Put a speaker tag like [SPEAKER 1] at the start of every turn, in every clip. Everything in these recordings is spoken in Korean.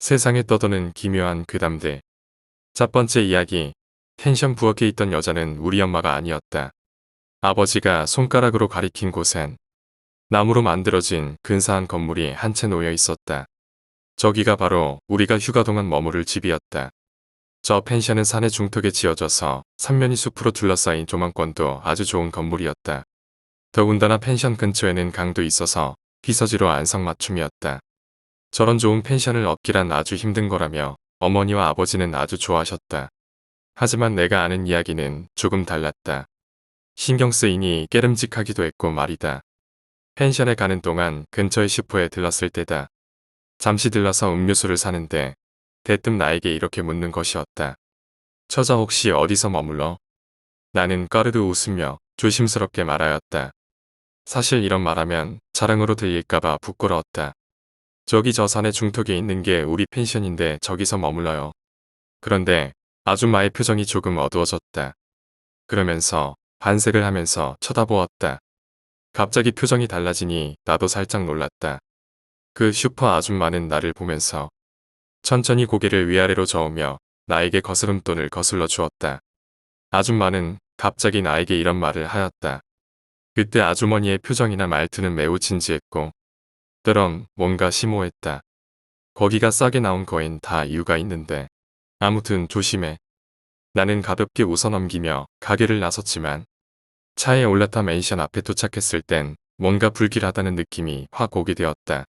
[SPEAKER 1] 세상에 떠도는 기묘한 괴담들. 첫 번째 이야기. 펜션 부엌에 있던 여자는 우리 엄마가 아니었다. 아버지가 손가락으로 가리킨 곳엔 나무로 만들어진 근사한 건물이 한 채 놓여 있었다. 저기가 바로 우리가 휴가 동안 머무를 집이었다. 저 펜션은 산의 중턱에 지어져서 삼면이 숲으로 둘러싸인 조망권도 아주 좋은 건물이었다. 더군다나 펜션 근처에는 강도 있어서 피서지로 안성맞춤이었다. 저런 좋은 펜션을 얻기란 아주 힘든 거라며 어머니와 아버지는 아주 좋아하셨다. 하지만 내가 아는 이야기는 조금 달랐다. 신경 쓰이니 깨름직하기도 했고 말이다. 펜션에 가는 동안 근처의 슈퍼에 들렀을 때다. 잠시 들러서 음료수를 사는데 대뜸 나에게 이렇게 묻는 것이었다. 처자 혹시 어디서 머물러? 나는 꺼르르 웃으며 조심스럽게 말하였다. 사실 이런 말하면 자랑으로 들릴까봐 부끄러웠다. 저기 저 산의 중턱에 있는 게 우리 펜션인데 저기서 머물러요. 그런데 아줌마의 표정이 조금 어두워졌다. 그러면서 반색을 하면서 쳐다보았다. 갑자기 표정이 달라지니 나도 살짝 놀랐다. 그 슈퍼 아줌마는 나를 보면서 천천히 고개를 위아래로 저으며 나에게 거스름돈을 거슬러 주었다. 아줌마는 갑자기 나에게 이런 말을 하였다. 그때 아주머니의 표정이나 말투는 매우 진지했고 때론 뭔가 심오했다. 거기가 싸게 나온 거엔 다 이유가 있는데. 아무튼 조심해. 나는 가볍게 웃어넘기며 가게를 나섰지만 차에 올라타 맨션 앞에 도착했을 땐 뭔가 불길하다는 느낌이 확 오게 되었다.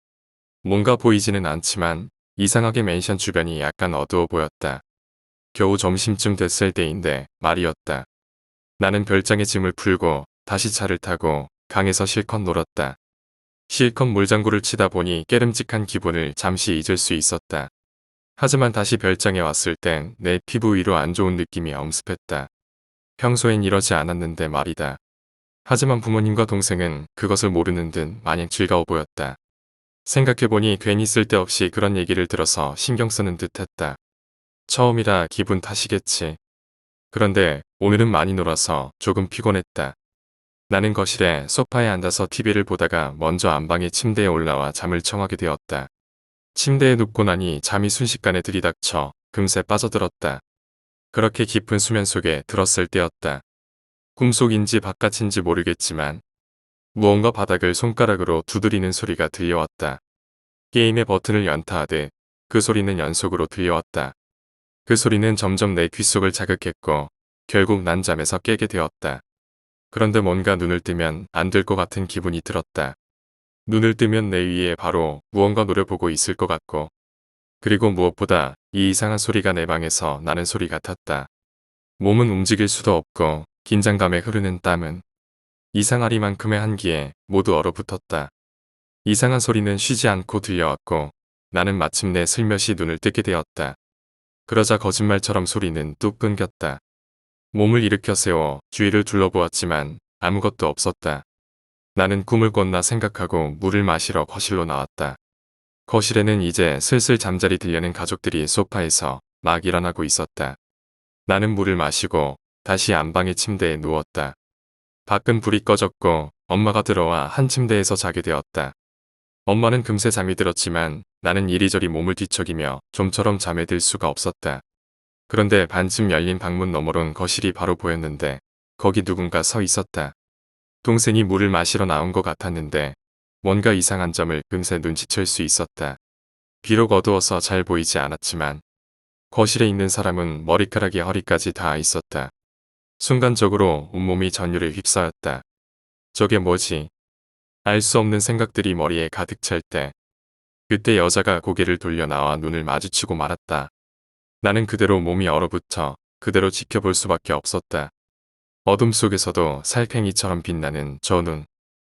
[SPEAKER 1] 뭔가 보이지는 않지만 이상하게 맨션 주변이 약간 어두워 보였다. 겨우 점심쯤 됐을 때인데 말이었다. 나는 별장에 짐을 풀고 다시 차를 타고 강에서 실컷 놀았다. 실컷 물장구를 치다 보니 깨름직한 기분을 잠시 잊을 수 있었다. 하지만 다시 별장에 왔을 땐 내 피부 위로 안 좋은 느낌이 엄습했다. 평소엔 이러지 않았는데 말이다. 하지만 부모님과 동생은 그것을 모르는 듯 마냥 즐거워 보였다. 생각해보니 괜히 쓸데없이 그런 얘기를 들어서 신경 쓰는 듯 했다. 처음이라 기분 탓이겠지. 그런데 오늘은 많이 놀아서 조금 피곤했다. 나는 거실에 소파에 앉아서 TV를 보다가 먼저 안방의 침대에 올라와 잠을 청하게 되었다. 침대에 눕고 나니 잠이 순식간에 들이닥쳐 금세 빠져들었다. 그렇게 깊은 수면 속에 들었을 때였다. 꿈속인지 바깥인지 모르겠지만 무언가 바닥을 손가락으로 두드리는 소리가 들려왔다. 게임의 버튼을 연타하듯 그 소리는 연속으로 들려왔다. 그 소리는 점점 내 귓속을 자극했고 결국 난 잠에서 깨게 되었다. 그런데 뭔가 눈을 뜨면 안 될 것 같은 기분이 들었다. 눈을 뜨면 내 위에 바로 무언가 노려보고 있을 것 같고 그리고 무엇보다 이 이상한 소리가 내 방에서 나는 소리 같았다. 몸은 움직일 수도 없고 긴장감에 흐르는 땀은 이상하리만큼의 한기에 모두 얼어붙었다. 이상한 소리는 쉬지 않고 들려왔고 나는 마침내 슬며시 눈을 뜨게 되었다. 그러자 거짓말처럼 소리는 뚝 끊겼다. 몸을 일으켜 세워 주위를 둘러보았지만 아무것도 없었다. 나는 꿈을 꿨나 생각하고 물을 마시러 거실로 나왔다. 거실에는 이제 슬슬 잠자리 들려는 가족들이 소파에서 막 일어나고 있었다. 나는 물을 마시고 다시 안방의 침대에 누웠다. 밖은 불이 꺼졌고 엄마가 들어와 한 침대에서 자게 되었다. 엄마는 금세 잠이 들었지만 나는 이리저리 몸을 뒤척이며 좀처럼 잠에 들 수가 없었다. 그런데 반쯤 열린 방문 너머론 거실이 바로 보였는데 거기 누군가 서 있었다. 동생이 물을 마시러 나온 것 같았는데 뭔가 이상한 점을 금세 눈치챌 수 있었다. 비록 어두워서 잘 보이지 않았지만 거실에 있는 사람은 머리카락이 허리까지 닿아 있었다. 순간적으로 온몸이 전율에 휩싸였다. 저게 뭐지? 알 수 없는 생각들이 머리에 가득 찰 때 그때 여자가 고개를 돌려 나와 눈을 마주치고 말았다. 나는 그대로 몸이 얼어붙어 그대로 지켜볼 수밖에 없었다. 어둠 속에서도 살쾡이처럼 빛나는 저 눈.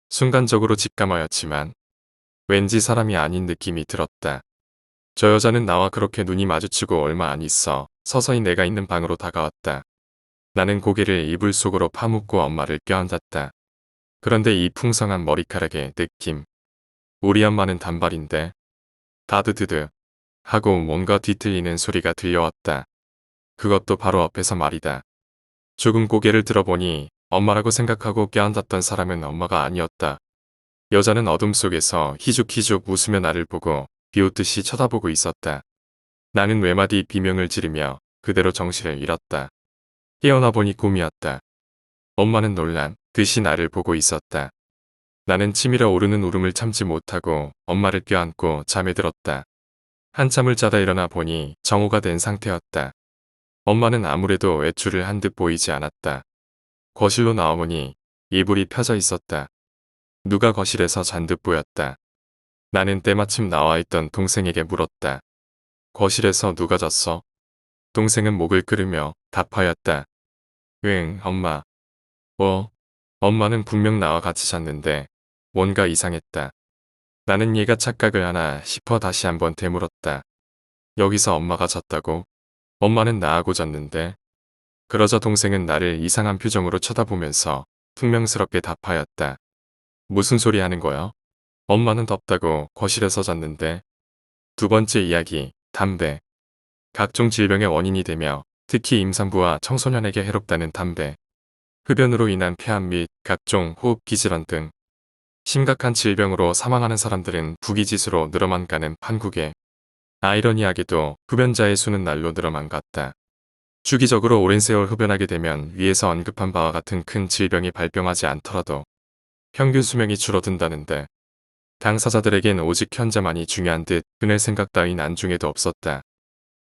[SPEAKER 1] 순간적으로 직감하였지만 왠지 사람이 아닌 느낌이 들었다. 저 여자는 나와 그렇게 눈이 마주치고 얼마 안 있어 서서히 내가 있는 방으로 다가왔다. 나는 고개를 이불 속으로 파묻고 엄마를 껴안았다. 그런데 이 풍성한 머리카락의 느낌. 우리 엄마는 단발인데 다드드드 하고 뭔가 뒤틀리는 소리가 들려왔다. 그것도 바로 앞에서 말이다. 조금 고개를 들어보니 엄마라고 생각하고 껴안았던 사람은 엄마가 아니었다. 여자는 어둠 속에서 희죽희죽 웃으며 나를 보고 비웃듯이 쳐다보고 있었다. 나는 외마디 비명을 지르며 그대로 정신을 잃었다. 깨어나 보니 꿈이었다. 엄마는 놀란 듯이 나를 보고 있었다. 나는 치밀어 오르는 울음을 참지 못하고 엄마를 껴안고 잠에 들었다. 한참을 자다 일어나 보니 정오가 된 상태였다. 엄마는 아무래도 외출을 한 듯 보이지 않았다. 거실로 나오니 이불이 펴져 있었다. 누가 거실에서 잔 듯 보였다. 나는 때마침 나와 있던 동생에게 물었다. 거실에서 누가 잤어? 동생은 목을 끄르며 답하였다. 응, 엄마. 뭐? 엄마는 분명 나와 같이 잤는데 뭔가 이상했다. 나는 얘가 착각을 하나 싶어 다시 한번 되물었다. 여기서 엄마가 잤다고? 엄마는 나하고 잤는데? 그러자 동생은 나를 이상한 표정으로 쳐다보면서 퉁명스럽게 답하였다. 무슨 소리 하는 거야? 엄마는 덥다고 거실에서 잤는데. 두 번째 이야기, 담배. 각종 질병의 원인이 되며 특히 임산부와 청소년에게 해롭다는 담배. 흡연으로 인한 폐암 및 각종 호흡기 질환 등 심각한 질병으로 사망하는 사람들은 부기지수로 늘어만 가는 판국에 아이러니하게도 흡연자의 수는 날로 늘어만 갔다. 주기적으로 오랜 세월 흡연하게 되면 위에서 언급한 바와 같은 큰 질병이 발병하지 않더라도 평균 수명이 줄어든다는데 당사자들에겐 오직 현재만이 중요한 듯 그낼 생각 따윈 안중에도 없었다.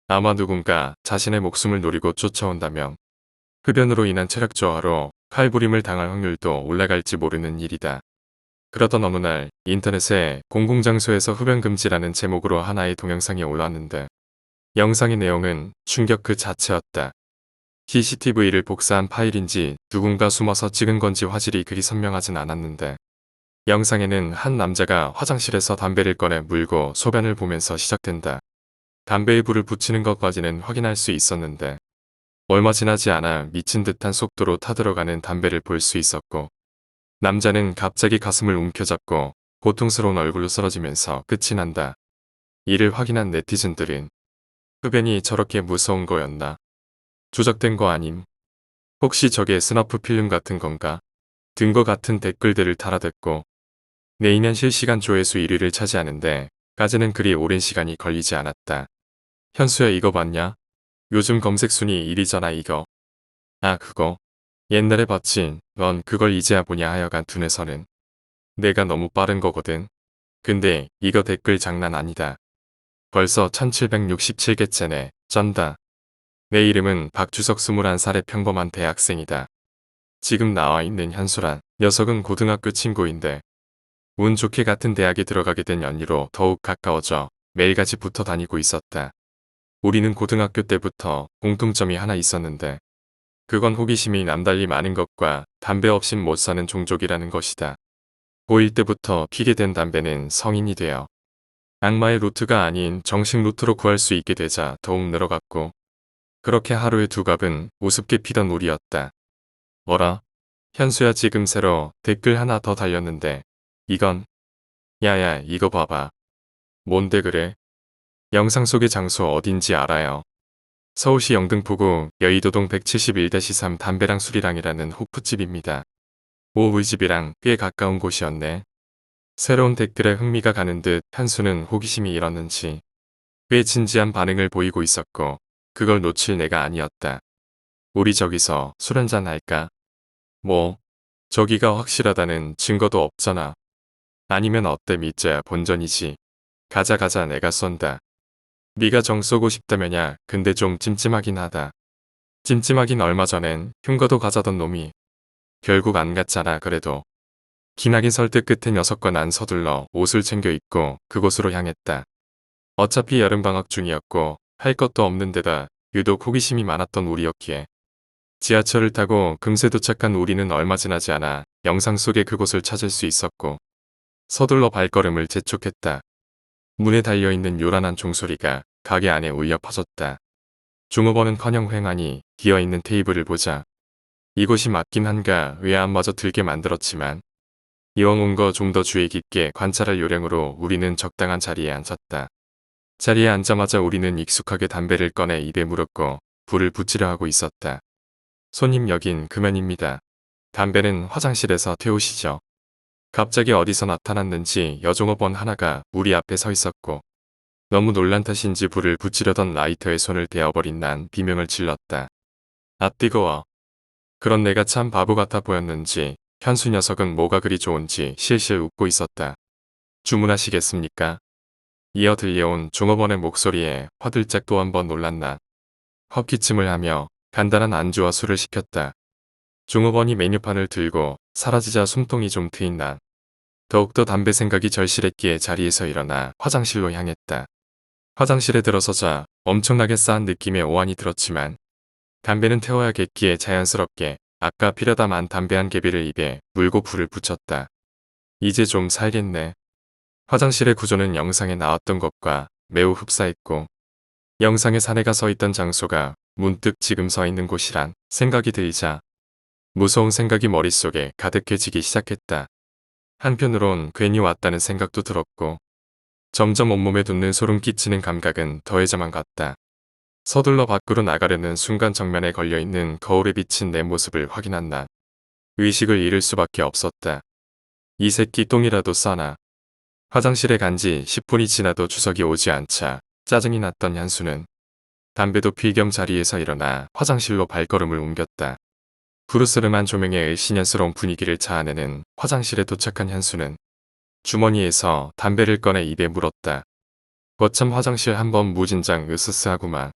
[SPEAKER 1] 아마 누군가 자신의 목숨을 노리고 쫓아온다면 흡연으로 인한 체력 저하로 칼부림을 당할 확률도 올라갈지 모르는 일이다. 그러던 어느 날 인터넷에 공공장소에서 흡연 금지라는 제목으로 하나의 동영상이 올라왔는데 영상의 내용은 충격 그 자체였다. CCTV를 복사한 파일인지 누군가 숨어서 찍은 건지 화질이 그리 선명하진 않았는데 영상에는 한 남자가 화장실에서 담배를 꺼내 물고 소변을 보면서 시작된다. 담배에 불을 붙이는 것까지는 확인할 수 있었는데 얼마 지나지 않아 미친 듯한 속도로 타들어가는 담배를 볼 수 있었고 남자는 갑자기 가슴을 움켜잡고 고통스러운 얼굴로 쓰러지면서 끝이 난다. 이를 확인한 네티즌들은 흡연이 저렇게 무서운 거였나? 조작된 거 아님? 혹시 저게 스너프 필름 같은 건가? 등과 같은 댓글들을 달아댔고 내인년 실시간 조회수 1위를 차지하는데 까지는 그리 오랜 시간이 걸리지 않았다. 현수야 이거 봤냐? 요즘 검색 순위 1위잖아 이거. 아 그거. 옛날에 봤지. 넌 그걸 이제야 보냐 하여간 둔에서는. 내가 너무 빠른 거거든. 근데 이거 댓글 장난 아니다. 벌써 1767개째네. 쩐다. 내 이름은 박주석 21살의 평범한 대학생이다. 지금 나와 있는 현수란 녀석은 고등학교 친구인데 운 좋게 같은 대학에 들어가게 된 연희로 더욱 가까워져 매일같이 붙어 다니고 있었다. 우리는 고등학교 때부터 공통점이 하나 있었는데 그건 호기심이 남달리 많은 것과 담배 없인 못 사는 종족이라는 것이다. 고1 때부터 피게 된 담배는 성인이 되어 악마의 루트가 아닌 정식 루트로 구할 수 있게 되자 더욱 늘어갔고 그렇게 하루에 2갑은 우습게 피던 우리였다. 뭐라? 현수야 지금 새로 댓글 하나 더 달렸는데 이건 야야 이거 봐봐. 뭔데 그래? 영상 속의 장소 어딘지 알아요. 서울시 영등포구 여의도동 171-3 담배랑 술이랑이라는 호프집입니다. 오 우리 집이랑 꽤 가까운 곳이었네. 새로운 댓글에 흥미가 가는 듯 현수는 호기심이 일었는지 꽤 진지한 반응을 보이고 있었고 그걸 놓칠 내가 아니었다. 우리 저기서 술 한잔 할까? 뭐? 저기가 확실하다는 증거도 없잖아. 아니면 어때 밑자야 본전이지. 가자 가자 내가 쏜다. 네가 정 쏘고 싶다면야 근데 좀 찜찜하긴 하다. 찜찜하긴 얼마 전엔 흉거도 가자던 놈이 결국 안 갔잖아 그래도. 기나긴 설득 끝에 녀석과 난 서둘러 옷을 챙겨 입고 그곳으로 향했다. 어차피 여름방학 중이었고 할 것도 없는 데다 유독 호기심이 많았던 우리였기에 지하철을 타고 금세 도착한 우리는 얼마 지나지 않아 영상 속의 그곳을 찾을 수 있었고 서둘러 발걸음을 재촉했다. 문에 달려있는 요란한 종소리가 가게 안에 울려 퍼졌다. 종업원은커녕 휑하니 비어있는 테이블을 보자 이곳이 맞긴 한가 외암마저 들게 만들었지만 이왕 온 거 좀 더 주의 깊게 관찰할 요령으로 우리는 적당한 자리에 앉았다. 자리에 앉자마자 우리는 익숙하게 담배를 꺼내 입에 물었고 불을 붙이려 하고 있었다. 손님 여긴 그만입니다. 담배는 화장실에서 태우시죠. 갑자기 어디서 나타났는지 여종업원 하나가 우리 앞에 서 있었고 너무 놀란 탓인지 불을 붙이려던 라이터에 손을 대어버린 난 비명을 질렀다. 아 뜨거워. 그런 내가 참 바보 같아 보였는지 현수 녀석은 뭐가 그리 좋은지 실실 웃고 있었다. 주문하시겠습니까? 이어 들려온 종업원의 목소리에 화들짝 또 한 번 놀란 난 헛기침을 하며 간단한 안주와 술을 시켰다. 종업원이 메뉴판을 들고 사라지자 숨통이 좀 트인 난 더욱더 담배 생각이 절실했기에 자리에서 일어나 화장실로 향했다. 화장실에 들어서자 엄청나게 싸한 느낌의 오한이 들었지만 담배는 태워야겠기에 자연스럽게 아까 피려다 만 담배 한 개비를 입에 물고 불을 붙였다. 이제 좀 살겠네. 화장실의 구조는 영상에 나왔던 것과 매우 흡사했고 영상에 사내가 서 있던 장소가 문득 지금 서 있는 곳이란 생각이 들자 무서운 생각이 머릿속에 가득해지기 시작했다. 한편으론 괜히 왔다는 생각도 들었고 점점 온몸에 돋는 소름 끼치는 감각은 더해져만 갔다. 서둘러 밖으로 나가려는 순간 정면에 걸려있는 거울에 비친 내 모습을 확인한 난 의식을 잃을 수밖에 없었다. 이 새끼 똥이라도 싸나. 화장실에 간 지 10분이 지나도 주석이 오지 않자 짜증이 났던 현수는 담배도 필 겸 자리에서 일어나 화장실로 발걸음을 옮겼다. 푸르스름한 조명에 을씨년스러운 분위기를 자아내는 화장실에 도착한 현수는 주머니에서 담배를 꺼내 입에 물었다. 거참 화장실 한번 무진장 으스스하구만.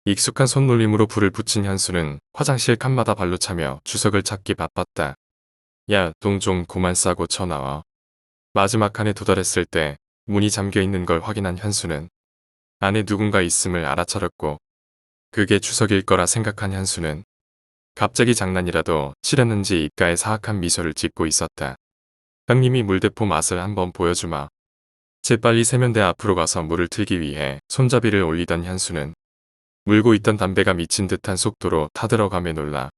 [SPEAKER 1] 익숙한 손놀림으로 불을 붙인 현수는 화장실 칸마다 발로 차며 주석을 찾기 바빴다. 야, 똥 좀 그만 싸고 쳐나와. 마지막 칸에 도달했을 때 문이 잠겨있는 걸 확인한 현수는 안에 누군가 있음을 알아차렸고 그게 주석일 거라 생각한 현수는 갑자기 장난이라도 치렸는지 입가에 사악한 미소를 짓고 있었다. 형님이 물대포 맛을 한번 보여주마. 재빨리 세면대 앞으로 가서 물을 틀기 위해 손잡이를 올리던 현수는 물고 있던 담배가 미친 듯한 속도로 타들어감에 놀라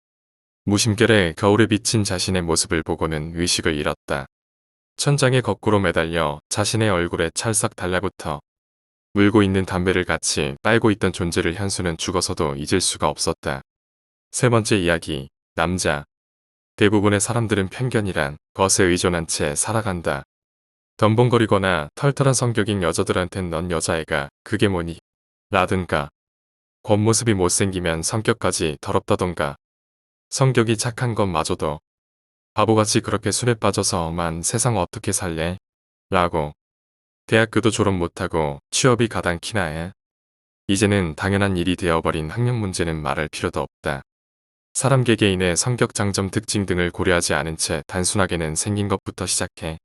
[SPEAKER 1] 무심결에 거울에 비친 자신의 모습을 보고는 의식을 잃었다. 천장에 거꾸로 매달려 자신의 얼굴에 찰싹 달라붙어 물고 있는 담배를 같이 빨고 있던 존재를 현수는 죽어서도 잊을 수가 없었다. 세 번째 이야기, 남자. 대부분의 사람들은 편견이란 것에 의존한 채 살아간다. 덤벙거리거나 털털한 성격인 여자들한텐 넌 여자애가 그게 뭐니? 라든가 겉모습이 못생기면 성격까지 더럽다던가 성격이 착한 것마저도 바보같이 그렇게 술에 빠져서만 세상 어떻게 살래? 라고 대학교도 졸업 못하고 취업이 가당키나 해. 이제는 당연한 일이 되어버린 학력 문제는 말할 필요도 없다. 사람 개개인의 성격 장점 특징 등을 고려하지 않은 채 단순하게는 생긴 것부터 시작해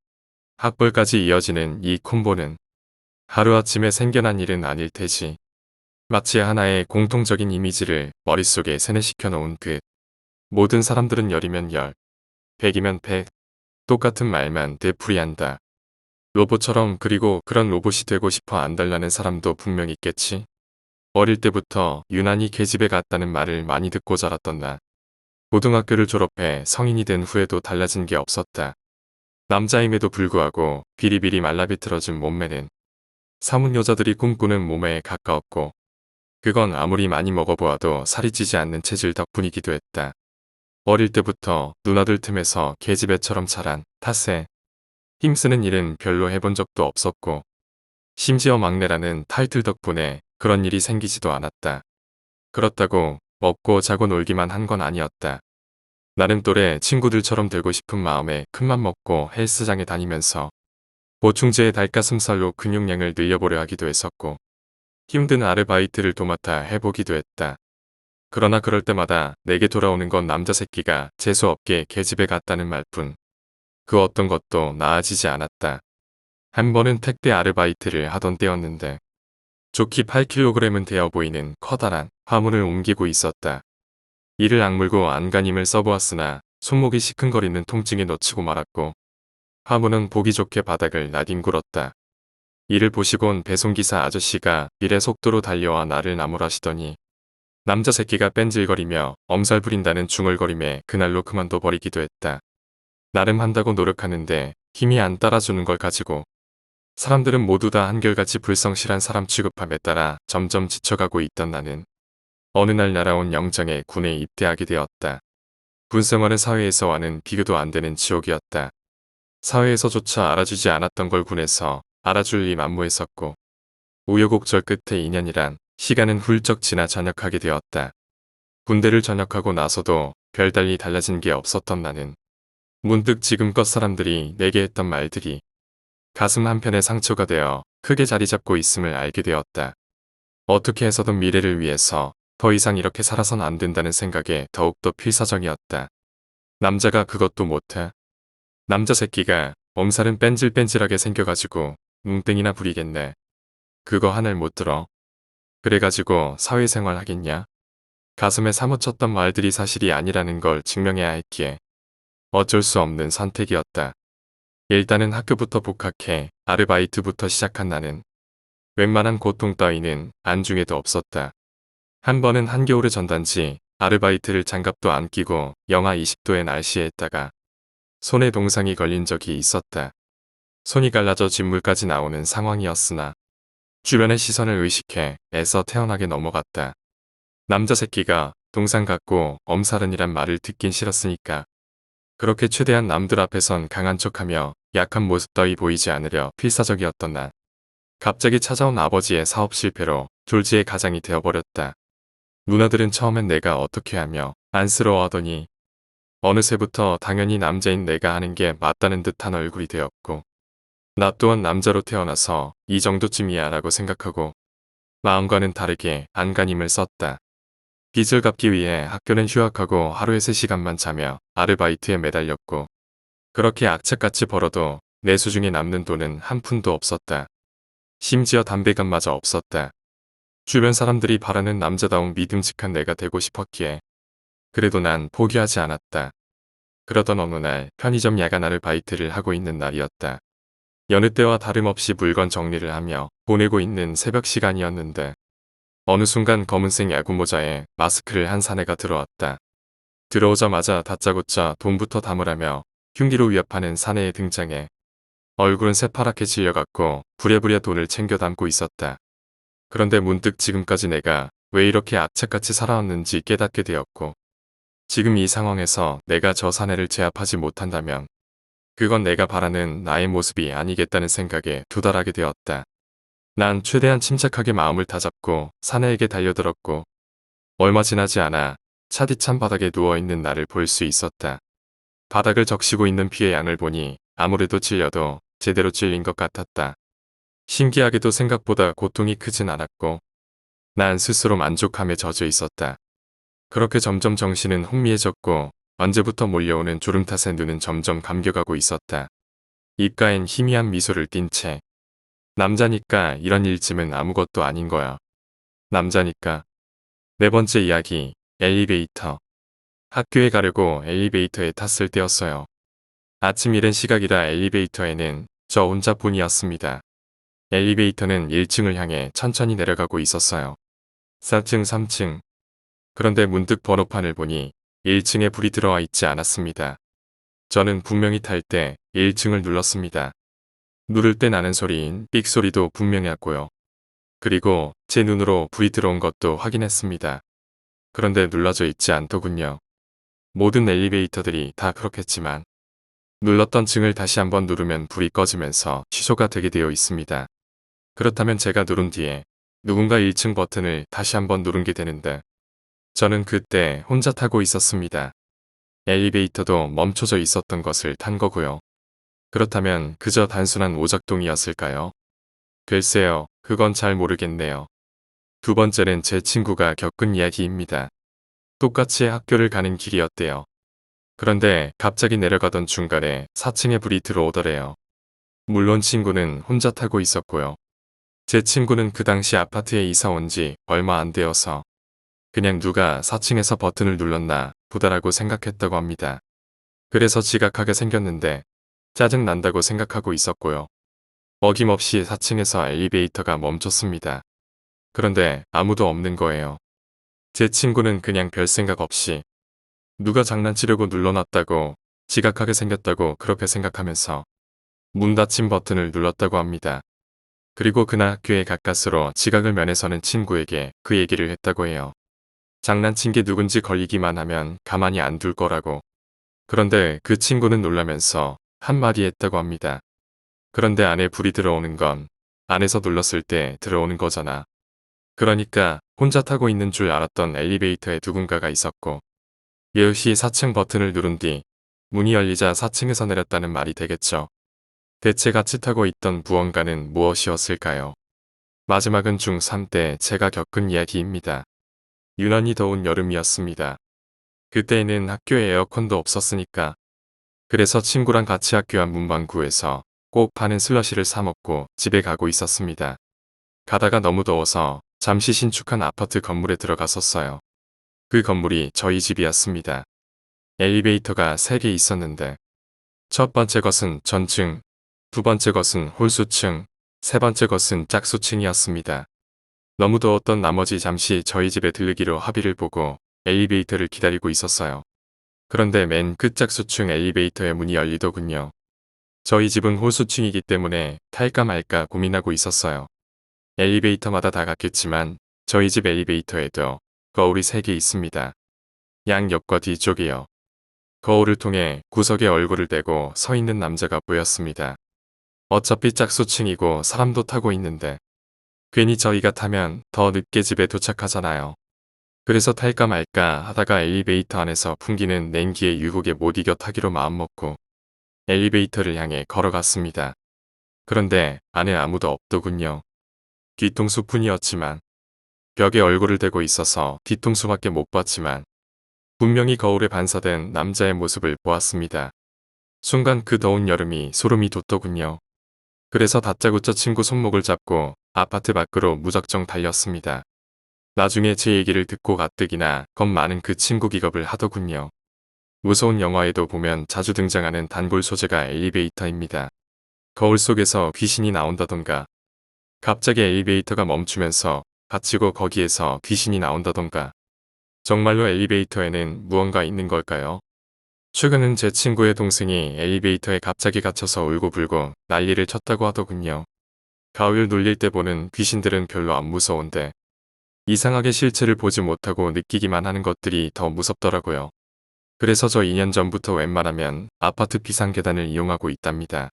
[SPEAKER 1] 학벌까지 이어지는 이 콤보는 하루아침에 생겨난 일은 아닐 테지. 마치 하나의 공통적인 이미지를 머릿속에 세뇌시켜 놓은 그 모든 사람들은 열이면 열, 백이면 백, 똑같은 말만 되풀이한다. 로봇처럼. 그리고 그런 로봇이 되고 싶어 안달나는 사람도 분명 있겠지. 어릴 때부터 유난히 계집애 같다는 말을 많이 듣고 자랐던 나. 고등학교를 졸업해 성인이 된 후에도 달라진 게 없었다. 남자임에도 불구하고 비리비리 말라비틀어진 몸매는 사문 여자들이 꿈꾸는 몸매에 가까웠고 그건 아무리 많이 먹어보아도 살이 찌지 않는 체질 덕분이기도 했다. 어릴 때부터 누나들 틈에서 계집애처럼 자란 탓에 힘쓰는 일은 별로 해본 적도 없었고 심지어 막내라는 타이틀 덕분에 그런 일이 생기지도 않았다. 그렇다고 먹고 자고 놀기만 한 건 아니었다. 나름 또래 친구들처럼 되고 싶은 마음에 큰맘 먹고 헬스장에 다니면서 보충제의 닭가슴살로 근육량을 늘려보려 하기도 했었고 힘든 아르바이트를 도맡아 해보기도 했다. 그러나 그럴 때마다 내게 돌아오는 건 남자 새끼가 재수없게 계집애 같다는 말뿐. 그 어떤 것도 나아지지 않았다. 한 번은 택배 아르바이트를 하던 때였는데 좋기 8kg은 되어 보이는 커다란 화물을 옮기고 있었다. 이를 악물고 안간힘을 써보았으나 손목이 시큰거리는 통증에 놓치고 말았고 화물은 보기 좋게 바닥을 나뒹굴었다. 이를 보시곤 배송기사 아저씨가 일의 속도로 달려와 나를 나무라시더니 남자 새끼가 뺀질거리며 엄살 부린다는 중얼거림에 그날로 그만둬 버리기도 했다. 나름 한다고 노력하는데 힘이 안 따라주는 걸 가지고 사람들은 모두 다 한결같이 불성실한 사람 취급함에 따라 점점 지쳐가고 있던 나는 어느 날 날아온 영장에 군에 입대하게 되었다. 군생활은 사회에서와는 비교도 안 되는 지옥이었다. 사회에서조차 알아주지 않았던 걸 군에서 알아줄 리 만무했었고 우여곡절 끝에 2년이란 시간은 훌쩍 지나 전역하게 되었다. 군대를 전역하고 나서도 별달리 달라진 게 없었던 나는 문득 지금껏 사람들이 내게 했던 말들이 가슴 한편에 상처가 되어 크게 자리 잡고 있음을 알게 되었다. 어떻게 해서든 미래를 위해서 더 이상 이렇게 살아선 안 된다는 생각에 더욱더 필사적이었다. 남자가 그것도 못해? 남자 새끼가 몸살은 뺀질뺀질하게 생겨가지고 눈땡이나 부리겠네. 그거 하늘 못 들어. 그래가지고 사회생활 하겠냐? 가슴에 사무쳤던 말들이 사실이 아니라는 걸 증명해야 했기에 어쩔 수 없는 선택이었다. 일단은 학교부터 복학해 아르바이트부터 시작한 나는 웬만한 고통 따위는 안중에도 없었다. 한 번은 한겨울의 전단지 아르바이트를 장갑도 안 끼고 영하 20도의 날씨에 했다가 손에 동상이 걸린 적이 있었다. 손이 갈라져 진물까지 나오는 상황이었으나 주변의 시선을 의식해 애써 태연하게 넘어갔다. 남자 새끼가 동상 갖고 엄살은이란 말을 듣긴 싫었으니까 그렇게 최대한 남들 앞에선 강한 척하며 약한 모습 따위 보이지 않으려 필사적이었던 난 갑자기 찾아온 아버지의 사업 실패로 졸지의 가장이 되어버렸다. 누나들은 처음엔 내가 어떻게 하며 안쓰러워하더니 어느새부터 당연히 남자인 내가 하는 게 맞다는 듯한 얼굴이 되었고 나 또한 남자로 태어나서 이 정도쯤이야 라고 생각하고 마음과는 다르게 안간힘을 썼다. 빚을 갚기 위해 학교는 휴학하고 하루에 3시간만 자며 아르바이트에 매달렸고 그렇게 악착같이 벌어도 내 수중에 남는 돈은 한 푼도 없었다. 심지어 담배값마저 없었다. 주변 사람들이 바라는 남자다운 믿음직한 내가 되고 싶었기에 그래도 난 포기하지 않았다. 그러던 어느 날 편의점 야간 아르바이트를 하고 있는 날이었다. 여느 때와 다름없이 물건 정리를 하며 보내고 있는 새벽 시간이었는데 어느 순간 검은색 야구 모자에 마스크를 한 사내가 들어왔다. 들어오자마자 다짜고짜 돈부터 담으라며 흉기로 위협하는 사내의 등장에 얼굴은 새파랗게 질려갔고 부랴부랴 돈을 챙겨 담고 있었다. 그런데 문득 지금까지 내가 왜 이렇게 악착같이 살아왔는지 깨닫게 되었고 지금 이 상황에서 내가 저 사내를 제압하지 못한다면 그건 내가 바라는 나의 모습이 아니겠다는 생각에 도달하게 되었다. 난 최대한 침착하게 마음을 다잡고 사내에게 달려들었고 얼마 지나지 않아 차디찬 바닥에 누워있는 나를 볼 수 있었다. 바닥을 적시고 있는 피의 양을 보니 아무래도 찔려도 제대로 찔린 것 같았다. 신기하게도 생각보다 고통이 크진 않았고 난 스스로 만족함에 젖어 있었다. 그렇게 점점 정신은 혼미해졌고 언제부터 몰려오는 졸음 탓에 눈은 점점 감겨가고 있었다. 입가엔 희미한 미소를 띤 채 남자니까 이런 일쯤은 아무것도 아닌 거야. 남자니까. 네 번째 이야기, 엘리베이터. 학교에 가려고 엘리베이터에 탔을 때였어요. 아침 이른 시각이라 엘리베이터에는 저 혼자뿐이었습니다. 엘리베이터는 1층을 향해 천천히 내려가고 있었어요. 4층, 3층. 그런데 문득 번호판을 보니 1층에 불이 들어와 있지 않았습니다. 저는 분명히 탈 때 1층을 눌렀습니다. 누를 때 나는 소리인 삑 소리도 분명했고요. 그리고 제 눈으로 불이 들어온 것도 확인했습니다. 그런데 눌러져 있지 않더군요. 모든 엘리베이터들이 다 그렇겠지만 눌렀던 층을 다시 한번 누르면 불이 꺼지면서 취소가 되게 되어 있습니다. 그렇다면 제가 누른 뒤에 누군가 1층 버튼을 다시 한번 누른 게 되는데 저는 그때 혼자 타고 있었습니다. 엘리베이터도 멈춰져 있었던 것을 탄 거고요. 그렇다면 그저 단순한 오작동이었을까요? 글쎄요, 그건 잘 모르겠네요. 두 번째는 제 친구가 겪은 이야기입니다. 똑같이 학교를 가는 길이었대요. 그런데 갑자기 내려가던 중간에 4층에 불이 들어오더래요. 물론 친구는 혼자 타고 있었고요. 제 친구는 그 당시 아파트에 이사 온 지 얼마 안 되어서 그냥 누가 4층에서 버튼을 눌렀나 보다라고 생각했다고 합니다. 그래서 지각하게 생겼는데 짜증 난다고 생각하고 있었고요. 어김없이 4층에서 엘리베이터가 멈췄습니다. 그런데 아무도 없는 거예요. 제 친구는 그냥 별 생각 없이 누가 장난치려고 눌러놨다고 지각하게 생겼다고 그렇게 생각하면서 문 닫힌 버튼을 눌렀다고 합니다. 그리고 그날 학교에 가까스로 지각을 면해서는 친구에게 그 얘기를 했다고 해요. 장난친 게 누군지 걸리기만 하면 가만히 안 둘 거라고. 그런데 그 친구는 놀라면서 한마디 했다고 합니다. 그런데 안에 불이 들어오는 건 안에서 눌렀을 때 들어오는 거잖아. 그러니까 혼자 타고 있는 줄 알았던 엘리베이터에 누군가가 있었고 10시 4층 버튼을 누른 뒤 문이 열리자 4층에서 내렸다는 말이 되겠죠. 대체 같이 타고 있던 무언가는 무엇이었을까요? 마지막은 중3 때 제가 겪은 이야기입니다. 유난히 더운 여름이었습니다. 그때에는 학교에 에어컨도 없었으니까. 그래서 친구랑 같이 학교 앞 문방구에서 꼭 파는 슬러시를 사 먹고 집에 가고 있었습니다. 가다가 너무 더워서 잠시 신축한 아파트 건물에 들어갔었어요. 그 건물이 저희 집이었습니다. 엘리베이터가 3개 있었는데 첫 번째 것은 전층, 두 번째 것은 홀수층, 세 번째 것은 짝수층이었습니다. 너무 더웠던 나머지 잠시 저희 집에 들르기로 합의를 보고 엘리베이터를 기다리고 있었어요. 그런데 맨 끝 짝수층 엘리베이터의 문이 열리더군요. 저희 집은 홀수층이기 때문에 탈까 말까 고민하고 있었어요. 엘리베이터마다 다 같겠지만 저희 집 엘리베이터에도 거울이 3개 있습니다. 양옆과 뒤쪽이요. 거울을 통해 구석에 얼굴을 대고 서 있는 남자가 보였습니다. 어차피 짝수층이고 사람도 타고 있는데 괜히 저희가 타면 더 늦게 집에 도착하잖아요. 그래서 탈까 말까 하다가 엘리베이터 안에서 풍기는 냉기의 유혹에 못 이겨 타기로 마음먹고 엘리베이터를 향해 걸어갔습니다. 그런데 안에 아무도 없더군요. 뒤통수뿐이었지만 벽에 얼굴을 대고 있어서 뒤통수밖에 못 봤지만 분명히 거울에 반사된 남자의 모습을 보았습니다. 순간 그 더운 여름이 소름이 돋더군요. 그래서 다짜고짜 친구 손목을 잡고 아파트 밖으로 무작정 달렸습니다. 나중에 제 얘기를 듣고 가뜩이나 겁 많은 그 친구 기겁을 하더군요. 무서운 영화에도 보면 자주 등장하는 단골 소재가 엘리베이터입니다. 거울 속에서 귀신이 나온다던가 갑자기 엘리베이터가 멈추면서 갇히고 거기에서 귀신이 나온다던가 정말로 엘리베이터에는 무언가 있는 걸까요? 최근은 제 친구의 동생이 엘리베이터에 갑자기 갇혀서 울고불고 난리를 쳤다고 하더군요. 가을 놀릴 때 보는 귀신들은 별로 안 무서운데 이상하게 실체를 보지 못하고 느끼기만 하는 것들이 더 무섭더라고요. 그래서 저 2년 전부터 웬만하면 아파트 비상계단을 이용하고 있답니다.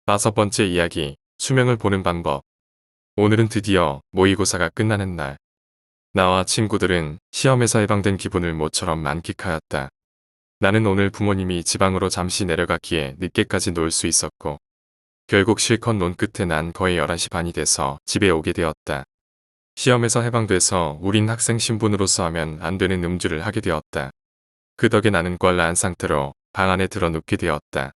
[SPEAKER 1] 5번째 이야기, 수명을 보는 방법. 오늘은 드디어 모의고사가 끝나는 날. 나와 친구들은 시험에서 해방된 기분을 모처럼 만끽하였다. 나는 오늘 부모님이 지방으로 잠시 내려갔기에 늦게까지 놀 수 있었고 결국 실컷 논 끝에 난 거의 11시 반이 돼서 집에 오게 되었다. 시험에서 해방돼서 우린 학생 신분으로서 하면 안 되는 음주를 하게 되었다. 그 덕에 나는 꽐라한 상태로 방 안에 들어 눕게 되었다.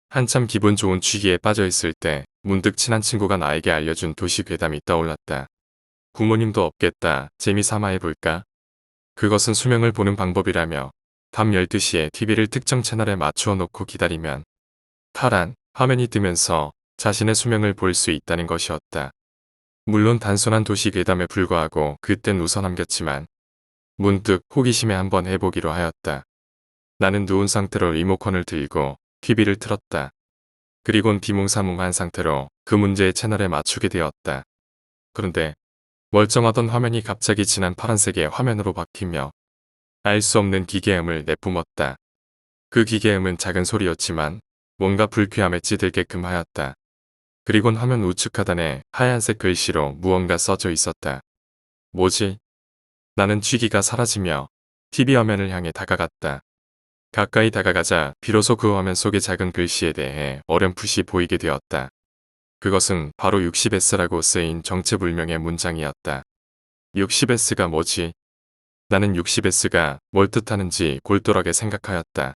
[SPEAKER 1] 한참 기분 좋은 취기에 빠져있을 때 문득 친한 친구가 나에게 알려준 도시 괴담이 떠올랐다. 부모님도 없겠다. 재미삼아 해볼까? 그것은 수명을 보는 방법이라며 밤 12시에 TV를 특정 채널에 맞추어 놓고 기다리면 파란 화면이 뜨면서 자신의 수명을 볼 수 있다는 것이었다. 물론 단순한 도시 괴담에 불과하고 그땐 웃어넘겼지만 문득 호기심에 한번 해보기로 하였다. 나는 누운 상태로 리모컨을 들고 TV를 틀었다. 그리곤 비몽사몽한 상태로 그 문제의 채널에 맞추게 되었다. 그런데 멀쩡하던 화면이 갑자기 진한 파란색의 화면으로 바뀌며 알 수 없는 기계음을 내뿜었다. 그 기계음은 작은 소리였지만 뭔가 불쾌함에 찌들게끔 하였다. 그리곤 화면 우측 하단에 하얀색 글씨로 무언가 써져 있었다. 뭐지? 나는 취기가 사라지며 TV 화면을 향해 다가갔다. 가까이 다가가자 비로소 그 화면 속의 작은 글씨에 대해 어렴풋이 보이게 되었다. 그것은 바로 60S라고 쓰인 정체불명의 문장이었다. 60S가 뭐지? 나는 60S가 뭘 뜻하는지 골똘하게 생각하였다.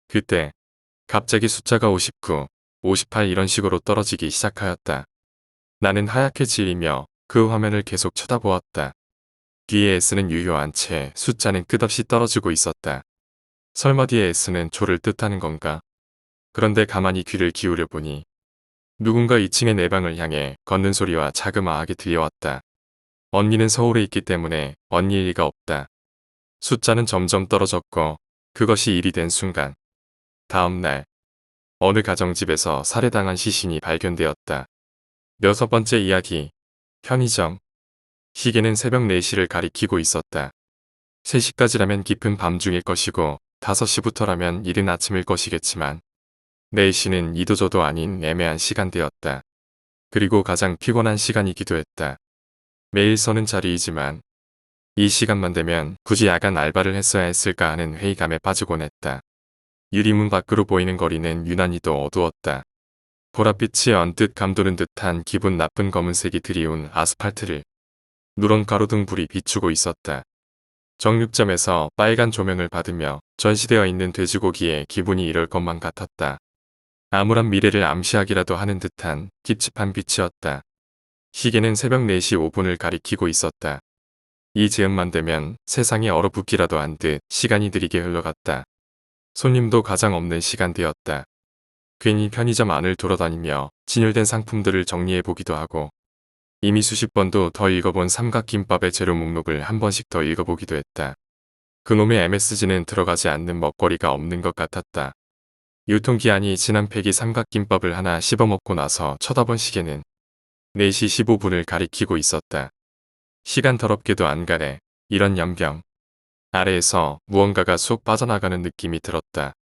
[SPEAKER 1] 그때 갑자기 숫자가 59, 58 이런 식으로 떨어지기 시작하였다. 나는 하얗게 질리며 그 화면을 계속 쳐다보았다. 뒤에 S는 유효한 채 숫자는 끝없이 떨어지고 있었다. 설마 뒤에 S는 조를 뜻하는 건가? 그런데 가만히 귀를 기울여 보니 누군가 2층의 내 방을 향해 걷는 소리와 자그마하게 들려왔다. 언니는 서울에 있기 때문에 언니일 리가 없다. 숫자는 점점 떨어졌고 그것이 일이 된 순간 다음 날 어느 가정집에서 살해당한 시신이 발견되었다. 6번째 이야기, 편의점. 시계는 새벽 4시를 가리키고 있었다. 3시까지라면 깊은 밤중일 것이고 5시부터라면 이른 아침일 것이겠지만 4시는 이도저도 아닌 애매한 시간대였다. 그리고 가장 피곤한 시간이기도 했다. 매일 서는 자리이지만 이 시간만 되면 굳이 야간 알바를 했어야 했을까 하는 회의감에 빠지곤 했다. 유리문 밖으로 보이는 거리는 유난히도 어두웠다. 보랏빛이 언뜻 감도는 듯한 기분 나쁜 검은색이 드리운 아스팔트를 누런 가로등 불이 비추고 있었다. 정육점에서 빨간 조명을 받으며 전시되어 있는 돼지고기에 기분이 이럴 것만 같았다. 암울한 미래를 암시하기라도 하는 듯한 찝찝한 빛이었다. 시계는 새벽 4시 5분을 가리키고 있었다. 이 즈음만 되면 세상이 얼어붙기라도 한 듯 시간이 느리게 흘러갔다. 손님도 가장 없는 시간대였다. 괜히 편의점 안을 돌아다니며 진열된 상품들을 정리해보기도 하고 이미 수십 번도 더 읽어본 삼각김밥의 재료 목록을 한 번씩 더 읽어보기도 했다. 그놈의 MSG는 들어가지 않는 먹거리가 없는 것 같았다. 유통기한이 지난 팩이 삼각김밥을 하나 씹어먹고 나서 쳐다본 시계는 4시 15분을 가리키고 있었다. 시간 더럽게도 안 가네. 이런 연병. 아래에서 무언가가 쑥 빠져나가는 느낌이 들었다.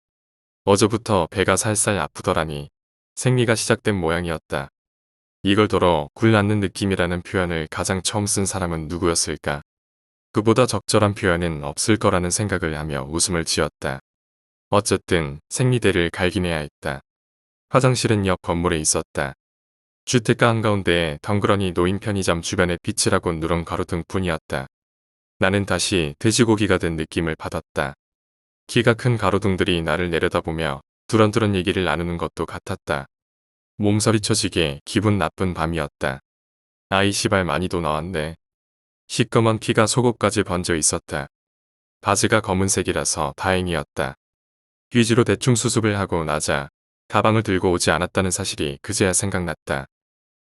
[SPEAKER 1] 어제부터 배가 살살 아프더라니 생리가 시작된 모양이었다. 이걸 덜어 굴 낳는 느낌이라는 표현을 가장 처음 쓴 사람은 누구였을까? 그보다 적절한 표현은 없을 거라는 생각을 하며 웃음을 지었다. 어쨌든 생리대를 갈기내야 했다. 화장실은 옆 건물에 있었다. 주택가 한가운데에 덩그러니 놓인 편의점 주변의 빛이라고 누런 가로등뿐이었다. 나는 다시 돼지고기가 된 느낌을 받았다. 키가 큰 가로등들이 나를 내려다보며 두런두런 얘기를 나누는 것도 같았다. 몸서리 쳐지게 기분 나쁜 밤이었다. 아이 시발 많이도 나왔네. 시꺼먼 피가 속옷까지 번져 있었다. 바지가 검은색이라서 다행이었다. 휴지로 대충 수습을 하고 나자 가방을 들고 오지 않았다는 사실이 그제야 생각났다.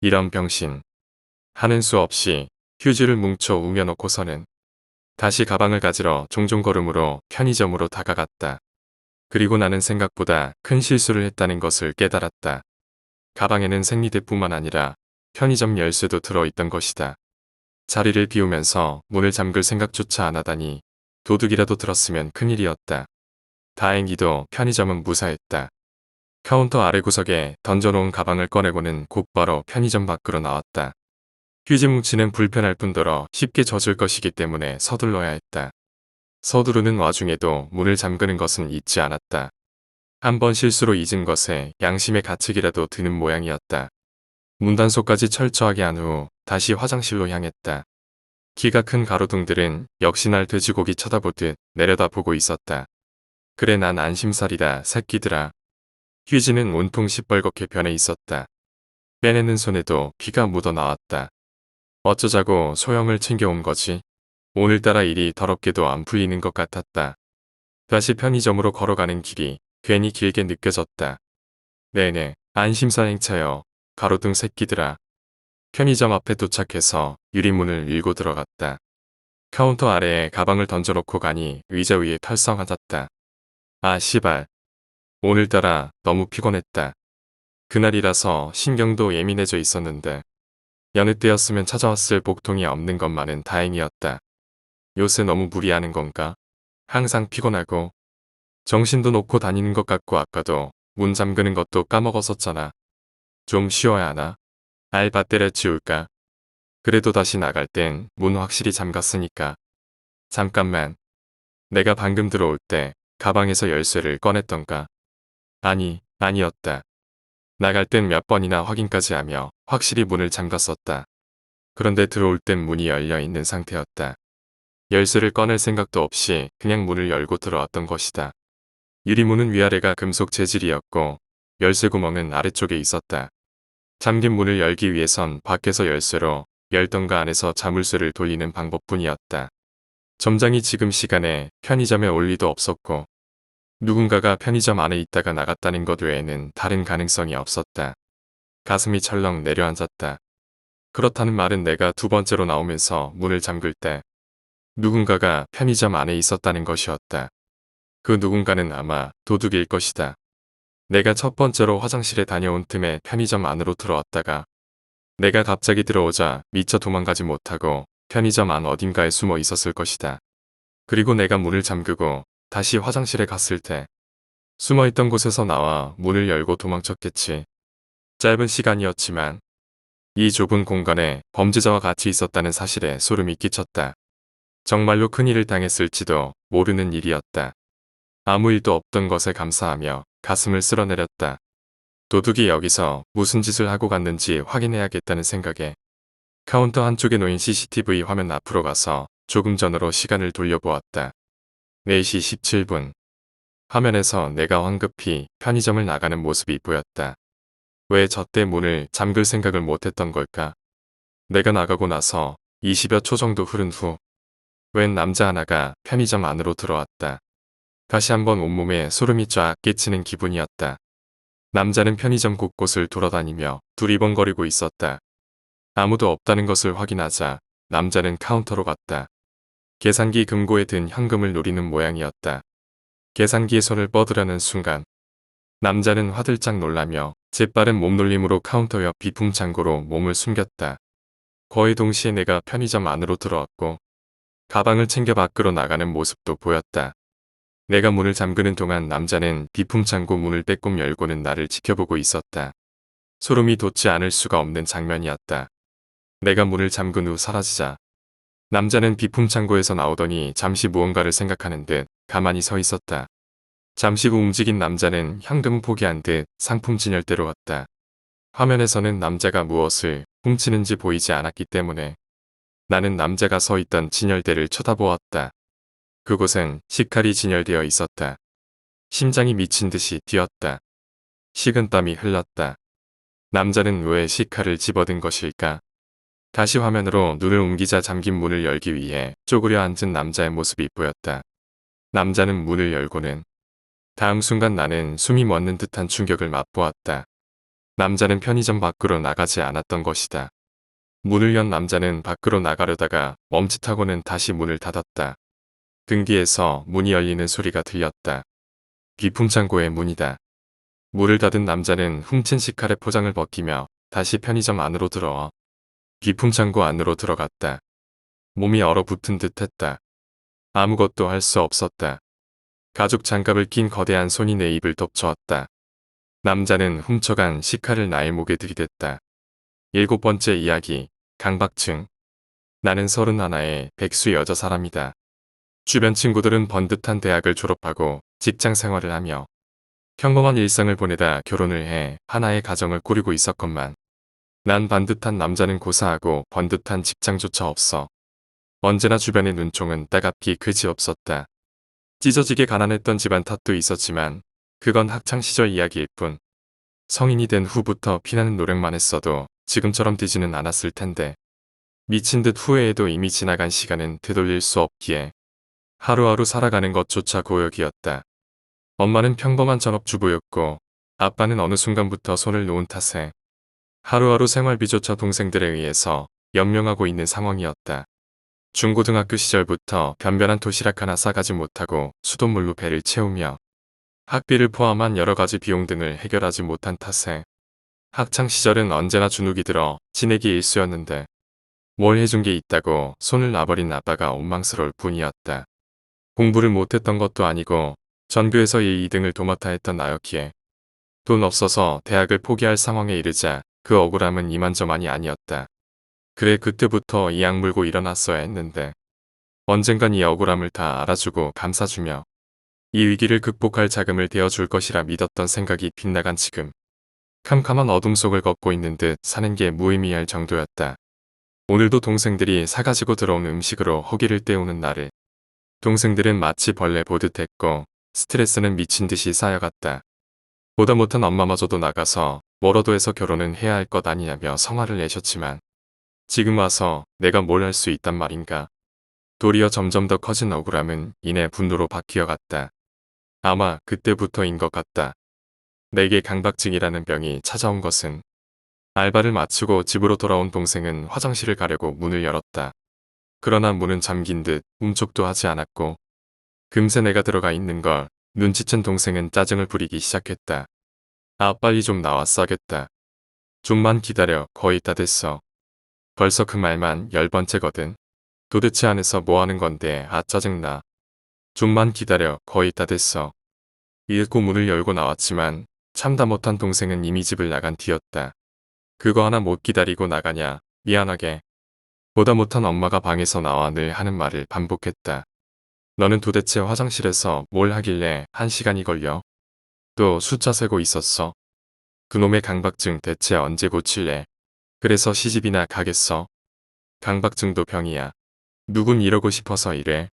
[SPEAKER 1] 이런 병신. 하는 수 없이 휴지를 뭉쳐 우겨놓고서는 다시 가방을 가지러 종종 걸음으로 편의점으로 다가갔다. 그리고 나는 생각보다 큰 실수를 했다는 것을 깨달았다. 가방에는 생리대뿐만 아니라 편의점 열쇠도 들어있던 것이다. 자리를 비우면서 문을 잠글 생각조차 안 하다니 도둑이라도 들었으면 큰일이었다. 다행히도 편의점은 무사했다. 카운터 아래 구석에 던져놓은 가방을 꺼내고는 곧바로 편의점 밖으로 나왔다. 휴지 뭉치는 불편할 뿐더러 쉽게 젖을 것이기 때문에 서둘러야 했다. 서두르는 와중에도 문을 잠그는 것은 잊지 않았다. 한 번 실수로 잊은 것에 양심의 가책이라도 드는 모양이었다. 문단속까지 철저하게 한 후 다시 화장실로 향했다. 키가 큰 가로등들은 역시 날 돼지고기 쳐다보듯 내려다보고 있었다. 그래 난 안심살이다 새끼들아. 휴지는 온통 시뻘겋게 변해 있었다. 빼내는 손에도 피가 묻어 나왔다. 어쩌자고 소형을 챙겨온 거지. 오늘따라 일이 더럽게도 안 풀리는 것 같았다. 다시 편의점으로 걸어가는 길이 괜히 길게 느껴졌다. 네네, 안심사 행차여. 가로등 새끼들아. 편의점 앞에 도착해서 유리문을 밀고 들어갔다. 카운터 아래에 가방을 던져놓고 가니 의자 위에 털썩 앉았다. 아 씨발. 오늘따라 너무 피곤했다. 그날이라서 신경도 예민해져 있었는데 여느 때였으면 찾아왔을 복통이 없는 것만은 다행이었다. 요새 너무 무리하는 건가? 항상 피곤하고 정신도 놓고 다니는 것 같고 아까도 문 잠그는 것도 까먹었었잖아. 좀 쉬어야 하나? 알바 때려치울까? 그래도 다시 나갈 땐 문 확실히 잠갔으니까. 잠깐만. 내가 방금 들어올 때 가방에서 열쇠를 꺼냈던가? 아니었다. 나갈 땐 몇 번이나 확인까지 하며 확실히 문을 잠갔었다. 그런데 들어올 땐 문이 열려 있는 상태였다. 열쇠를 꺼낼 생각도 없이 그냥 문을 열고 들어왔던 것이다. 유리문은 위아래가 금속 재질이었고 열쇠 구멍은 아래쪽에 있었다. 잠긴 문을 열기 위해선 밖에서 열쇠로 열던가 안에서 자물쇠를 돌리는 방법뿐이었다. 점장이 지금 시간에 편의점에 올 리도 없었고 누군가가 편의점 안에 있다가 나갔다는 것 외에는 다른 가능성이 없었다. 가슴이 철렁 내려앉았다. 그렇다는 말은 내가 두 번째로 나오면서 문을 잠글 때 누군가가 편의점 안에 있었다는 것이었다. 그 누군가는 아마 도둑일 것이다. 내가 첫 번째로 화장실에 다녀온 틈에 편의점 안으로 들어왔다가 내가 갑자기 들어오자 미처 도망가지 못하고 편의점 안 어딘가에 숨어 있었을 것이다. 그리고 내가 문을 잠그고 다시 화장실에 갔을 때 숨어있던 곳에서 나와 문을 열고 도망쳤겠지. 짧은 시간이었지만 이 좁은 공간에 범죄자와 같이 있었다는 사실에 소름이 끼쳤다. 정말로 큰일을 당했을지도 모르는 일이었다. 아무 일도 없던 것에 감사하며 가슴을 쓸어내렸다. 도둑이 여기서 무슨 짓을 하고 갔는지 확인해야겠다는 생각에 카운터 한쪽에 놓인 CCTV 화면 앞으로 가서 조금 전으로 시간을 돌려보았다. 4시 17분. 화면에서 내가 황급히 편의점을 나가는 모습이 보였다. 왜 저때 문을 잠글 생각을 못했던 걸까? 내가 나가고 나서 20여 초 정도 흐른 후 웬 남자 하나가 편의점 안으로 들어왔다. 다시 한번 온몸에 소름이 쫙 끼치는 기분이었다. 남자는 편의점 곳곳을 돌아다니며 두리번거리고 있었다. 아무도 없다는 것을 확인하자 남자는 카운터로 갔다. 계산기 금고에 든 현금을 노리는 모양이었다. 계산기에 손을 뻗으려는 순간 남자는 화들짝 놀라며 재빠른 몸놀림으로 카운터 옆 비품 창고로 몸을 숨겼다. 거의 동시에 내가 편의점 안으로 들어왔고 가방을 챙겨 밖으로 나가는 모습도 보였다. 내가 문을 잠그는 동안 남자는 비품 창고 문을 빼꼼 열고는 나를 지켜보고 있었다. 소름이 돋지 않을 수가 없는 장면이었다. 내가 문을 잠근 후 사라지자 남자는 비품 창고에서 나오더니 잠시 무언가를 생각하는 듯 가만히 서 있었다. 잠시 후 움직인 남자는 현금 포기한 듯 상품 진열대로 갔다. 화면에서는 남자가 무엇을 훔치는지 보이지 않았기 때문에 나는 남자가 서 있던 진열대를 쳐다보았다. 그곳엔 식칼이 진열되어 있었다. 심장이 미친 듯이 뛰었다. 식은땀이 흘렀다. 남자는 왜 식칼을 집어든 것일까? 다시 화면으로 눈을 옮기자 잠긴 문을 열기 위해 쪼그려 앉은 남자의 모습이 보였다. 남자는 문을 열고는 다음 순간 나는 숨이 멎는 듯한 충격을 맛보았다. 남자는 편의점 밖으로 나가지 않았던 것이다. 문을 연 남자는 밖으로 나가려다가 멈칫하고는 다시 문을 닫았다. 등 뒤에서 문이 열리는 소리가 들렸다. 비품창고의 문이다. 문을 닫은 남자는 훔친 식칼의 포장을 벗기며 다시 편의점 안으로 들어와 비품창고 안으로 들어갔다. 몸이 얼어붙은 듯 했다. 아무것도 할 수 없었다. 가죽 장갑을 낀 거대한 손이 내 입을 덮쳐왔다. 남자는 훔쳐간 식칼을 나의 목에 들이댔다. 7번째 이야기, 강박증. 나는 31의 백수 여자 사람이다. 주변 친구들은 번듯한 대학을 졸업하고 직장 생활을 하며 평범한 일상을 보내다 결혼을 해 하나의 가정을 꾸리고 있었건만 난 반듯한 남자는 고사하고 번듯한 직장조차 없어. 언제나 주변의 눈총은 따갑기 그지없었다. 찢어지게 가난했던 집안 탓도 있었지만 그건 학창시절 이야기일 뿐. 성인이 된 후부터 피나는 노력만 했어도 지금처럼 되지는 않았을 텐데 미친 듯 후회해도 이미 지나간 시간은 되돌릴 수 없기에 하루하루 살아가는 것조차 고역이었다. 엄마는 평범한 전업주부였고 아빠는 어느 순간부터 손을 놓은 탓에 하루하루 생활비조차 동생들에 의해서 연명하고 있는 상황이었다. 중고등학교 시절부터 변변한 도시락 하나 싸가지 못하고 수돗물로 배를 채우며 학비를 포함한 여러가지 비용 등을 해결하지 못한 탓에 학창시절은 언제나 주눅이 들어 지내기 일쑤였는데 뭘 해준 게 있다고 손을 놔버린 아빠가 원망스러울 뿐이었다. 공부를 못했던 것도 아니고 전교에서 1, 2등을 도맡아 했던 나였기에 돈 없어서 대학을 포기할 상황에 이르자 그 억울함은 이만저만이 아니었다. 그래 그때부터 이 악물고 일어났어야 했는데 언젠간 이 억울함을 다 알아주고 감싸주며 이 위기를 극복할 자금을 되어줄 것이라 믿었던 생각이 빗나간 지금 캄캄한 어둠 속을 걷고 있는 듯 사는 게 무의미할 정도였다. 오늘도 동생들이 사가지고 들어온 음식으로 허기를 때우는 나를 동생들은 마치 벌레 보듯 했고 스트레스는 미친 듯이 쌓여갔다. 보다 못한 엄마마저도 나가서 뭐라도 해서 결혼은 해야 할 것 아니냐며 성화를 내셨지만 지금 와서 내가 뭘 할 수 있단 말인가. 도리어 점점 더 커진 억울함은 이내 분노로 바뀌어갔다. 아마 그때부터인 것 같다. 내게 강박증이라는 병이 찾아온 것은 알바를 마치고 집으로 돌아온 동생은 화장실을 가려고 문을 열었다. 그러나 문은 잠긴 듯 움쩍도 하지 않았고 금세 내가 들어가 있는 걸 눈치챈 동생은 짜증을 부리기 시작했다. 아 빨리 좀 나와 싸겠다. 좀만 기다려 거의 다 됐어. 벌써 그 말만 10번째거든. 도대체 안에서 뭐 하는 건데 아 짜증나. 좀만 기다려 거의 다 됐어. 읽고 문을 열고 나왔지만 참다 못한 동생은 이미 집을 나간 뒤였다. 그거 하나 못 기다리고 나가냐. 미안하게. 보다 못한 엄마가 방에서 나와 늘 하는 말을 반복했다. 너는 도대체 화장실에서 뭘 하길래 1시간이 걸려? 또 숫자 세고 있었어? 그놈의 강박증 대체 언제 고칠래? 그래서 시집이나 가겠어? 강박증도 병이야. 누군 이러고 싶어서 이래.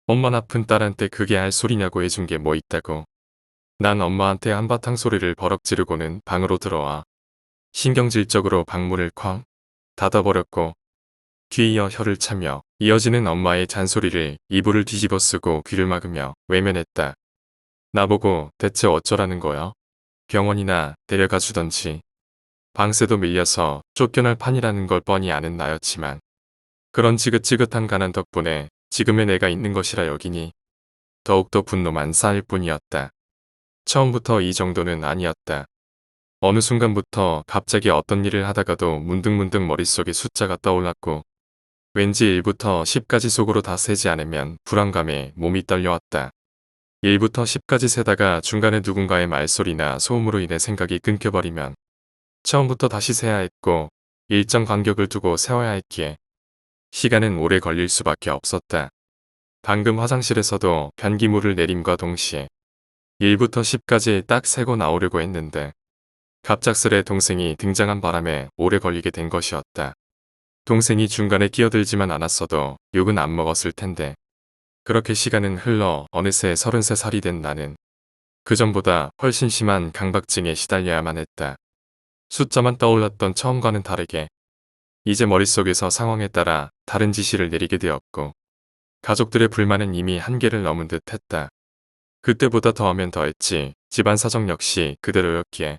[SPEAKER 1] 엄마 아픈 딸한테 그게 할 소리냐고 해준 게 뭐 있다고. 난 엄마한테 한바탕 소리를 버럭 지르고는 방으로 들어와. 신경질적으로 방문을 쾅 닫아버렸고 뒤이어 혀를 차며 이어지는 엄마의 잔소리를 이불을 뒤집어 쓰고 귀를 막으며 외면했다. 나보고 대체 어쩌라는 거야? 병원이나 데려가 주던지. 방세도 밀려서 쫓겨날 판이라는 걸 뻔히 아는 나였지만 그런 지긋지긋한 가난 덕분에 지금의 내가 있는 것이라 여기니 더욱더 분노만 쌓일 뿐이었다. 처음부터 이 정도는 아니었다. 어느 순간부터 갑자기 어떤 일을 하다가도 문득문득 머릿속에 숫자가 떠올랐고 왠지 1부터 10까지 속으로 다 세지 않으면 불안감에 몸이 떨려왔다. 1부터 10까지 세다가 중간에 누군가의 말소리나 소음으로 인해 생각이 끊겨버리면 처음부터 다시 세야 했고 일정 간격을 두고 세워야 했기에 시간은 오래 걸릴 수밖에 없었다. 방금 화장실에서도 변기물을 내림과 동시에 1부터 10까지 딱 세고 나오려고 했는데 갑작스레 동생이 등장한 바람에 오래 걸리게 된 것이었다. 동생이 중간에 끼어들지만 않았어도 욕은 안 먹었을 텐데 그렇게 시간은 흘러 어느새 33살이 된 나는 그전보다 훨씬 심한 강박증에 시달려야만 했다. 숫자만 떠올랐던 처음과는 다르게 이제 머릿속에서 상황에 따라 다른 지시를 내리게 되었고 가족들의 불만은 이미 한계를 넘은 듯 했다. 그때보다 더하면 더했지 집안 사정 역시 그대로였기에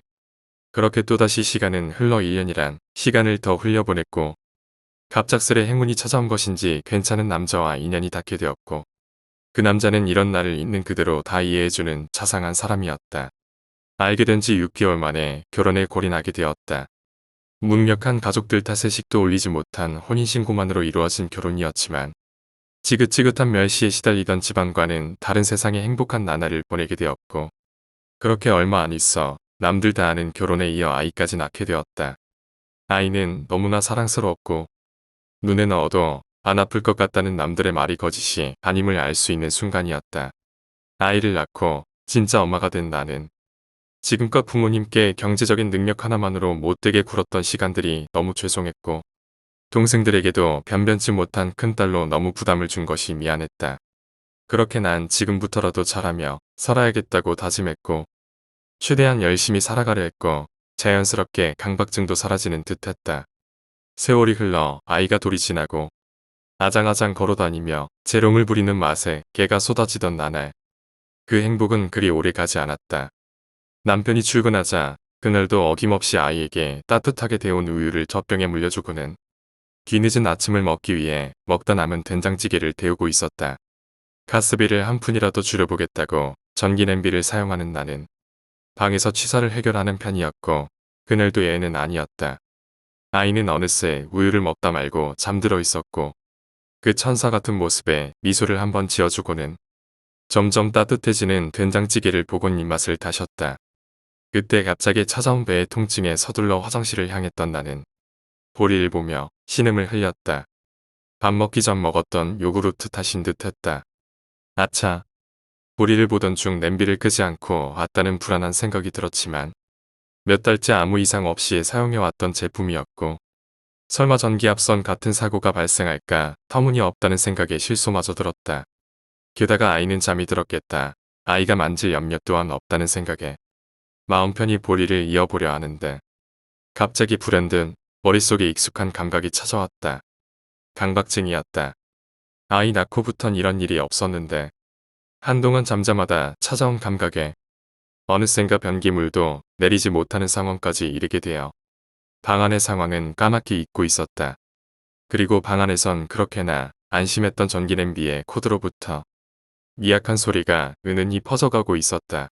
[SPEAKER 1] 그렇게 또다시 시간은 흘러 1년이란 시간을 더 흘려보냈고 갑작스레 행운이 찾아온 것인지 괜찮은 남자와 인연이 닿게 되었고 그 남자는 이런 나를 있는 그대로 다 이해해주는 자상한 사람이었다. 알게 된 지 6개월 만에 결혼에 골인하게 되었다. 무능력한 가족들 탓에 식도 올리지 못한 혼인신고만으로 이루어진 결혼이었지만 지긋지긋한 멸시에 시달리던 집안과는 다른 세상의 행복한 나날을 보내게 되었고 그렇게 얼마 안 있어 남들 다 아는 결혼에 이어 아이까지 낳게 되었다. 아이는 너무나 사랑스러웠고 눈에 넣어도 안 아플 것 같다는 남들의 말이 거짓이 아님을 알 수 있는 순간이었다. 아이를 낳고 진짜 엄마가 된 나는 지금껏 부모님께 경제적인 능력 하나만으로 못되게 굴었던 시간들이 너무 죄송했고 동생들에게도 변변치 못한 큰딸로 너무 부담을 준 것이 미안했다. 그렇게 난 지금부터라도 잘하며 살아야겠다고 다짐했고 최대한 열심히 살아가려 했고 자연스럽게 강박증도 사라지는 듯했다. 세월이 흘러 아이가 돌이 지나고 아장아장 걸어다니며 재롱을 부리는 맛에 개가 쏟아지던 나날. 그 행복은 그리 오래 가지 않았다. 남편이 출근하자 그날도 어김없이 아이에게 따뜻하게 데운 우유를 젖병에 물려주고는 뒤늦은 아침을 먹기 위해 먹다 남은 된장찌개를 데우고 있었다. 가스비를 한 푼이라도 줄여보겠다고 전기 냄비를 사용하는 나는 방에서 취사를 해결하는 편이었고 그날도 예외는 아니었다. 아이는 어느새 우유를 먹다 말고 잠들어 있었고 그 천사 같은 모습에 미소를 한번 지어주고는 점점 따뜻해지는 된장찌개를 보곤 입맛을 다셨다. 그때 갑자기 찾아온 배의 통증에 서둘러 화장실을 향했던 나는 보리를 보며 신음을 흘렸다. 밥 먹기 전 먹었던 요구르트 탓인 듯했다. 아차. 보리를 보던 중 냄비를 끄지 않고 왔다는 불안한 생각이 들었지만 몇 달째 아무 이상 없이 사용해왔던 제품이었고 설마 전기압선 같은 사고가 발생할까 터무니없다는 생각에 실소마저 들었다. 게다가 아이는 잠이 들었겠다. 아이가 만질 염려 또한 없다는 생각에 마음 편히 보리를 이어보려 하는데 갑자기 불현듯 머릿속에 익숙한 감각이 찾아왔다. 강박증이었다. 아이 낳고부턴 이런 일이 없었는데 한동안 잠자마다 찾아온 감각에 어느샌가 변기물도 내리지 못하는 상황까지 이르게 되어 방 안의 상황은 까맣게 잊고 있었다. 그리고 방 안에선 그렇게나 안심했던 전기냄비의 코드로부터 미약한 소리가 은은히 퍼져가고 있었다.